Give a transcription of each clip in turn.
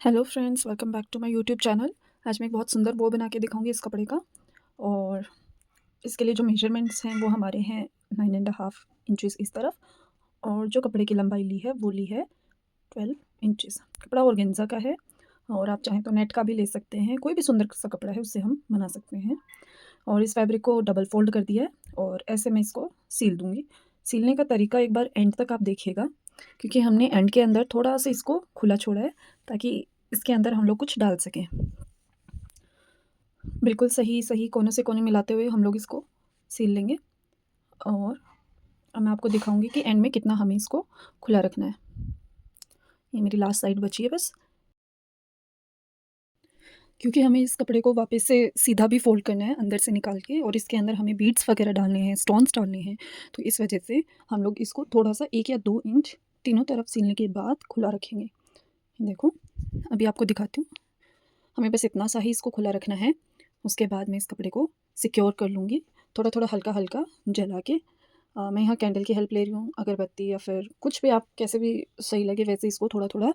Hello friends, welcome back to my YouTube channel. आज मैं एक बहुत सुंदर बो बना के दिखाऊंगी इस कपड़े का। और इसके लिए जो मेजरमेंट्स हैं वो हमारे हैं 9.5 इंचज़ इस तरफ। और जो कपड़े की लंबाई ली है वो ली है 12 इंचज़। कपड़ा ऑर्गेन्जा का है और आप चाहें तो नेट का भी ले सकते हैं। कोई भी सुंदर सा कपड़ा है उससे हम बना सकते हैं। और इस फैब्रिक को डबल फोल्ड कर दिया है और ऐसे मैं इसको सील दूँगी। सीलने का तरीका एक बार एंड तक आप देखिएगा, क्योंकि हमने एंड के अंदर थोड़ा सा इसको खुला छोड़ा है ताकि इसके अंदर हम लोग कुछ डाल सकें। बिल्कुल सही सही कोने से कोने मिलाते हुए हम लोग इसको सील लेंगे। और अब मैं आपको दिखाऊंगी कि एंड में कितना हमें इसको खुला रखना है। ये मेरी लास्ट साइड बची है बस, क्योंकि हमें इस कपड़े को वापस से सीधा भी फ़ोल्ड करना है अंदर से निकाल के, और इसके अंदर हमें बीड्स वगैरह डालने हैं, स्टोन्स डालने हैं। तो इस वजह से हम लोग इसको थोड़ा-सा 1 या 2 इंच तीनों तरफ सीलने के बाद खुला रखेंगे। देखो, अभी आपको दिखाती हूँ। हमें बस इतना सा ही इसको खुला रखना है। उसके बाद मैं इस कपड़े को सिक्योर कर लूँगी, थोड़ा-थोड़ा हल्का-हल्का जला के। मैं यहाँ कैंडल की हेल्प ले रही हूँ, अगरबत्ती या फिर कुछ भी, आप कैसे भी सही लगे वैसे इसको थोड़ा-थोड़ा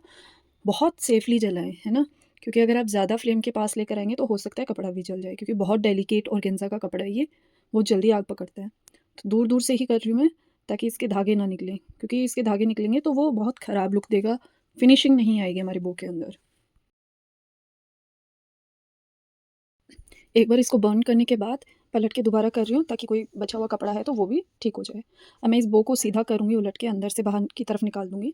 बहुत सेफ़ली जलाएँ, है ना? क्योंकि अगर आप ज़्यादा फ्लेम के पास लेकर आएँगे तो हो सकता है कपड़ा भी जल जाए, क्योंकि बहुत डेलिकेट ऑर्गेन्जा का कपड़ा है ये, बहुत जल्दी आग पकड़ता है। तो दूर-दूर से ही कर रही हूँ मैं, ताकि इसके धागे ना निकलें, क्योंकि इसके धागे निकलेंगे तो वो बहुत ख़राब लुक देगा, फिनिशिंग नहीं आएगी हमारे बो के अंदर। एक बार इसको बर्न करने के बाद पलट के दोबारा कर रही हूँ, ताकि कोई बचा हुआ कपड़ा है तो वो भी ठीक हो जाए। अब मैं इस बो को सीधा करूँगी, उलट के अंदर से बाहर की तरफ निकाल दूँगी।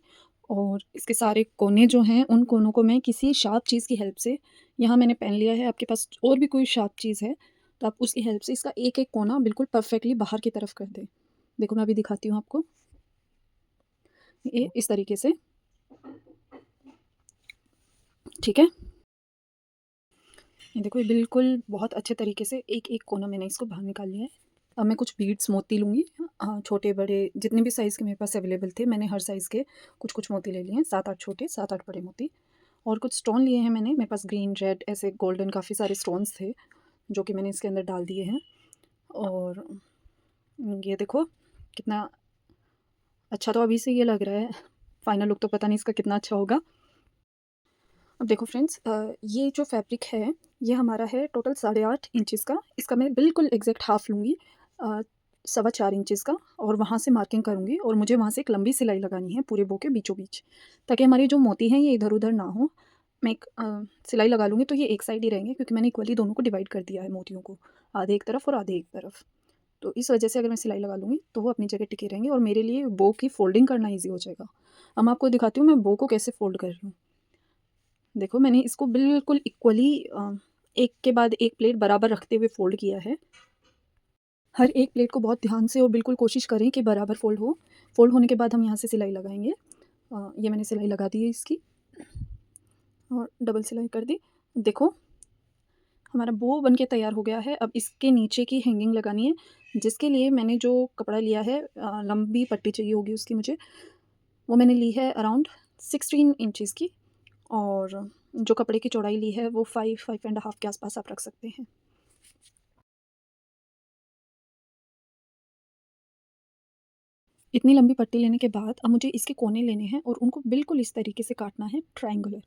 और इसके सारे कोने जो हैं उन कोनों को मैं किसी शार्प चीज़ की हेल्प से, यहाँ मैंने पेन लिया है, आपके पास और भी कोई शार्प चीज़ है तो आप उसकी हेल्प से इसका एक-एक कोना बिल्कुल परफेक्टली बाहर की तरफ कर दें। देखो, मैं अभी दिखाती हूँ आपको। ये इस तरीके से, ठीक है? ये देखो, ये बिल्कुल बहुत अच्छे तरीके से एक-एक कोना मैंने इसको बाहर निकाल लिया है। अब मैं कुछ बीड्स मोती लूँगी। छोटे-बड़े जितने भी साइज़ के मेरे पास अवेलेबल थे, मैंने हर साइज़ के कुछ-कुछ मोती ले लिए हैं, 7-8 छोटे, 7-8 बड़े मोती। और कुछ स्टोन लिए हैं मैंने, मेरे पास ग्रीन, रेड, ऐसे गोल्डन काफ़ी सारे स्टोन्स थे, जो कि मैंने इसके अंदर डाल दिए हैं। और ये देखो कितना अच्छा तो अभी से ये लग रहा है, फाइनल लुक तो पता नहीं इसका कितना अच्छा होगा। अब देखो फ्रेंड्स, ये जो फैब्रिक है ये हमारा है टोटल 8.5 इंचज़ का। इसका मैं बिल्कुल एग्जैक्ट हाफ लूँगी, 4.25 इंचज़ का, और वहाँ से मार्किंग करूँगी और मुझे वहाँ से एक लंबी सिलाई लगानी है पूरे बो के बीचों बीच, ताकि हमारे जो मोती हैं ये इधर उधर ना हो। मैं एक सिलाई लगा लूँगी तो ये एक साइड ही रहेंगे, क्योंकि मैंने इक्वली दोनों को डिवाइड कर दिया है मोतियों को, आधे एक तरफ और आधे एक तरफ। तो इस वजह से अगर मैं सिलाई लगा लूँगी तो वो अपनी जगह टिके रहेंगे और मेरे लिए बो की फोल्डिंग करना ईजी हो जाएगा। अब मैं आपको दिखाती हूँ मैं बो को कैसे फोल्ड कर रही हूँ। देखो, मैंने इसको बिल्कुल इक्वली एक के बाद एक प्लेट बराबर रखते हुए फ़ोल्ड किया है। हर एक प्लेट को बहुत ध्यान से और बिल्कुल कोशिश करें कि बराबर फ़ोल्ड हो। फ़ोल्ड होने के बाद हम यहाँ से सिलाई लगाएँगे। ये मैंने सिलाई लगा दी है इसकी, और डबल सिलाई कर दी। देखो, हमारा बो बन के तैयार हो गया है। अब इसके नीचे की हैंगिंग लगानी है, जिसके लिए मैंने जो कपड़ा लिया है, लंबी पट्टी चाहिए होगी उसकी मुझे। वो मैंने ली है अराउंड 16 इंचज़ की, और जो कपड़े की चौड़ाई ली है वो 5 एंड हाफ के आसपास आप रख सकते हैं। इतनी लंबी पट्टी लेने के बाद अब मुझे इसके कोने लेने हैं और उनको बिल्कुल इस तरीके से काटना है, ट्रायंगुलर,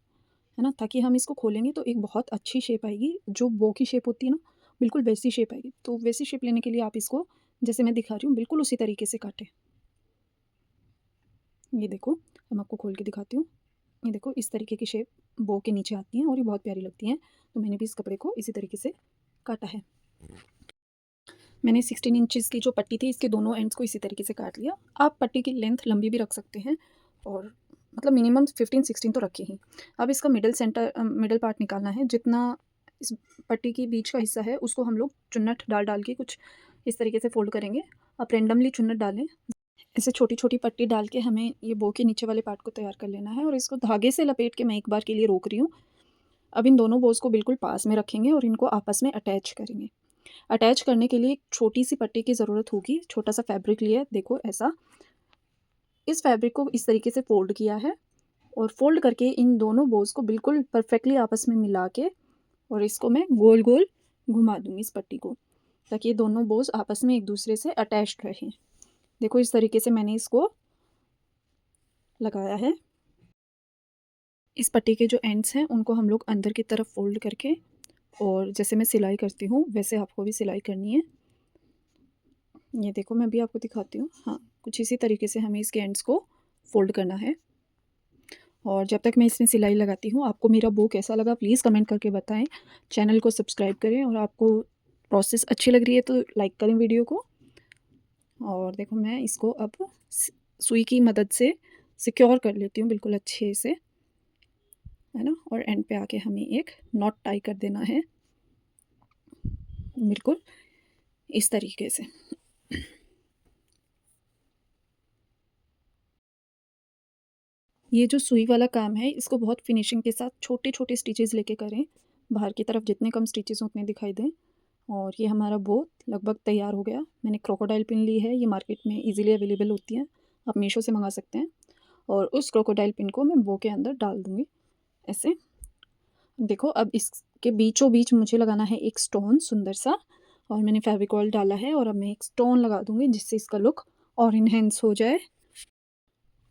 है ना? ताकि हम इसको खोलेंगे तो एक बहुत अच्छी शेप आएगी, जो बो की शेप होती है ना, बिल्कुल वैसी शेप आएगी। तो वैसी शेप लेने के लिए आप इसको, जैसे मैं दिखा रही हूँ, बिल्कुल उसी तरीके से काटें। ये देखो, अब मैं आपको खोल के दिखाती हूँ। ये देखो, इस तरीके की शेप बो के नीचे आती हैं और ये बहुत प्यारी लगती हैं। तो मैंने भी इस कपड़े को इसी तरीके से काटा है। मैंने 16 इंचज़ की जो पट्टी थी इसके दोनों एंड्स को इसी तरीके से काट लिया। आप पट्टी की लेंथ लंबी भी रख सकते हैं, और मतलब मिनिमम 15-16 तो रखें ही। अब इसका मिडल पार्ट निकालना है। जितना इस पट्टी की बीच का हिस्सा है उसको हम लोग चुन्नट डाल के कुछ इस तरीके से फ़ोल्ड करेंगे। आप रैंडमली चुन्नट डालें। ऐसे छोटी-छोटी पट्टी डाल के हमें ये बो के नीचे वाले पार्ट को तैयार कर लेना है, और इसको धागे से लपेट के मैं एक बार के लिए रोक रही हूँ। अब इन दोनों बोज़ को बिल्कुल पास में रखेंगे और इनको आपस में अटैच करेंगे। अटैच करने के लिए एक छोटी-सी पट्टी की ज़रूरत होगी। छोटा-सा फैब्रिक लिया है, देखो ऐसा। इस फैब्रिक को इस तरीके से फ़ोल्ड किया है, और फ़ोल्ड करके इन दोनों बोज़ को बिल्कुल परफ़ेक्टली आपस में मिला के, और इसको मैं गोल-गोल घुमा दूँगी इस पट्टी को, ताकि ये दोनों बोज़ आपस में एक-दूसरे से अटैच्ड रहें। देखो, इस तरीके से मैंने इसको लगाया है। इस पट्टी के जो एंड्स हैं उनको हम लोग अंदर की तरफ फ़ोल्ड करके, और जैसे मैं सिलाई करती हूँ वैसे आपको भी सिलाई करनी है। ये देखो मैं भी आपको दिखाती हूँ। हाँ, कुछ इसी तरीके से हमें इसके एंड्स को फ़ोल्ड करना है। और जब तक मैं इसमें सिलाई लगाती हूँ, आपको मेरा बो कैसा लगा प्लीज़ कमेंट करके बताएं। चैनल को सब्सक्राइब करें, और आपको प्रोसेस अच्छी लग रही है तो लाइक करें वीडियो को। और देखो मैं इसको अब सुई की मदद से सिक्योर कर लेती हूँ बिल्कुल अच्छे से, है ना। और एंड पे आके हमें एक नॉट टाई कर देना है बिल्कुल इस तरीके से। ये जो सुई वाला काम है इसको बहुत फिनिशिंग के साथ छोटे छोटे स्टिचेस लेके करें, बाहर की तरफ जितने कम स्टिचेस उतने दिखाई दें। और ये हमारा बो लगभग तैयार हो गया। मैंने क्रोकोडाइल पिन ली है, ये मार्केट में इजीली अवेलेबल होती है, आप मीशो से मंगा सकते हैं। और उस क्रोकोडाइल पिन को मैं बो के अंदर डाल दूँगी ऐसे। देखो अब इसके बीचों बीच मुझे लगाना है एक स्टोन सुंदर सा, और मैंने फेविकॉल डाला है, और अब मैं एक स्टोन लगा दूँगी जिससे इसका लुक और इन्हेंस हो जाए।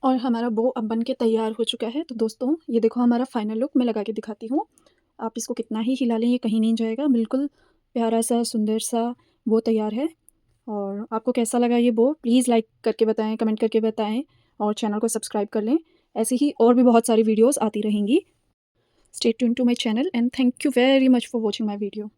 और हमारा बो अब बन के तैयार हो चुका है। तो दोस्तों ये देखो हमारा फाइनल लुक मैं लगा के दिखाती हूँ। आप इसको कितना ही हिला लें ये कहीं नहीं जाएगा, बिल्कुल प्यारा सा सुंदर सा बो तैयार है। और आपको कैसा लगा ये बो प्लीज़ लाइक करके बताएं, कमेंट करके बताएं, और चैनल को सब्सक्राइब कर लें। ऐसी ही और भी बहुत सारी वीडियोज़ आती रहेंगी। Stay tuned to my channel, and thank you very much for watching my video.